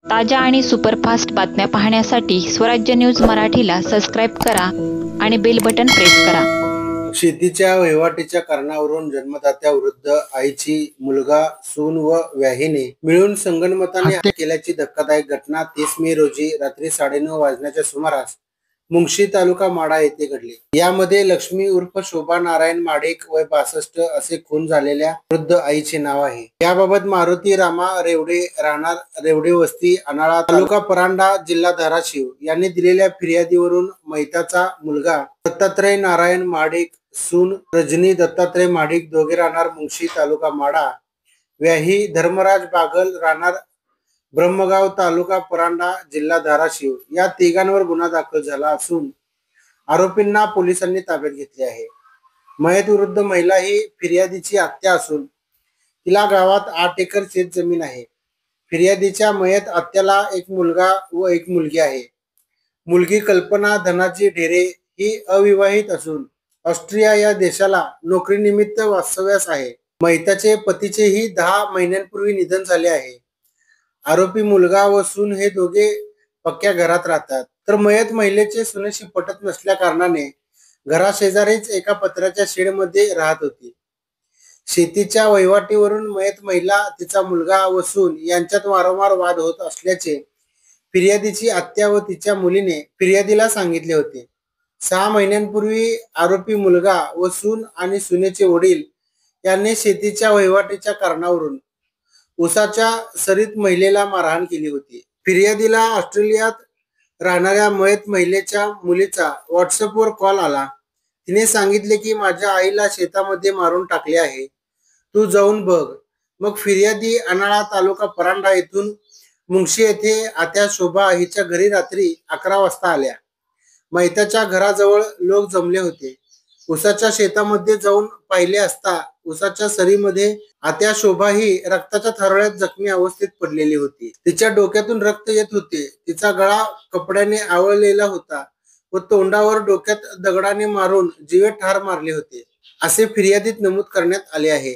ताज्या आणि सुपरफास्ट बातम्या पाहण्यासाठी स्वराज्य न्यूज मराठीला सबस्क्राईब करा आणि बेल बटन प्रेस करा। शेतीच्या वहिवाटीच्या कारणावरून जन्मदात्या वृद्ध आईची मुलगा, सून व व्याहीने मिळून संगनमताने हत्या केल्याची धक्कादायक घटना 30 मे रोजी रात्री 9:30 वाजण्याच्या सुमारास मुंगशी तालुका माढा येथे घडली। यामध्ये लक्ष्मी उर्फ शोभा नारायण माडिक वय 62 असे खून झालेल्या वृद्ध आईचे नाव आहे। याबाबत मारुती रामा रेवडे राहणार रेवडे वस्ती अनाळा तालुका परांडा जिल्हा धाराशिव यांनी दिलेल्या फिर्यादीवरून मैताचा मुलगा दत्तात्रय नारायण माडिक, सून रजनी दत्तात्रय माडिक दोघे राहणार मुंगशी तालुका माढा, व्याही धर्मराज बागल राहणार ब्रह्मगाव तालुका परांडा जिल्हा धाराशिव या तिघांवर गुन्हा दाखल झाला असून आरोपींना पोलिसांनी ताब्यात घेतले आहे। मयत वृद्ध महिला ही फिर्यादीची आत्या असून तिला गावात 8 एकर शेत जमीन आहे। फिर्यादीच्या मयत आत्याला एक मुलगा व एक मुलगी आहे। मुलगी कल्पना धनाजी ढेरे ही अविवाहित असून ऑस्ट्रिया या देशाला नोकरीनिमित्त वास्तव्यास आहे। मयताचे पतीचेही 10 महिन्यांपूर्वी निधन झाले आहे। आरोपी मुलगा व सून हे दोघे पक्क्या घरात राहतात, तर मयत महिलेचे सुनेशी पटत नसल्या कारणाने घराशेजारीच एका पत्र्याच्या शेडमध्ये राहत होती। शेतीच्या वहिवाटीवरून मयत महिला, तिचा मुलगा व सून यांच्यात वारंवार वाद होत असल्याचे फिर्यादीची आत्या व तिच्या मुलीने फिर्यादीला सांगितले होते। 6 महिन्यांपूर्वी आरोपी मुलगा व सून आणि सुनेचे वडील यांनी शेतीच्या वहिवाटीच्या कारणावरून उसाच्या सरीत महिलेला मारहाण केली होती। फिर्यादीला ऑस्ट्रेलियात राहणाऱ्या मयत महिलेच्या मुलीचा व्हॉट्सअपवर कॉल आला। तिने सांगितले की माझ्या आईला शेतामध्ये मारून टाकले आहे, तू जाऊन बघ। मग फिर्यादी अनाळा तालुका परांडा येथून मुंगशी येथे आत्या शोभा हिच्या घरी रात्री 11 वाजता आल्या। मैताच्या घराजवळ लोक जमले होते। उसाच्या शेतामध्ये जाऊन पाहिले असता उसाच्या सरीमध्ये आत्या शोभा ही रक्ताच्या थरोळ्यात जखमी अवस्थेत पडलेली होती। तिच्या डोक्यातून रक्त येत होते। तिचा गळा कपड्याने आवळलेला होता व तोंडावर डोक्यात दगडाने मारून जीवे ठार मारले होते, असे फिर्यादीत नमूद करण्यात आले आहे।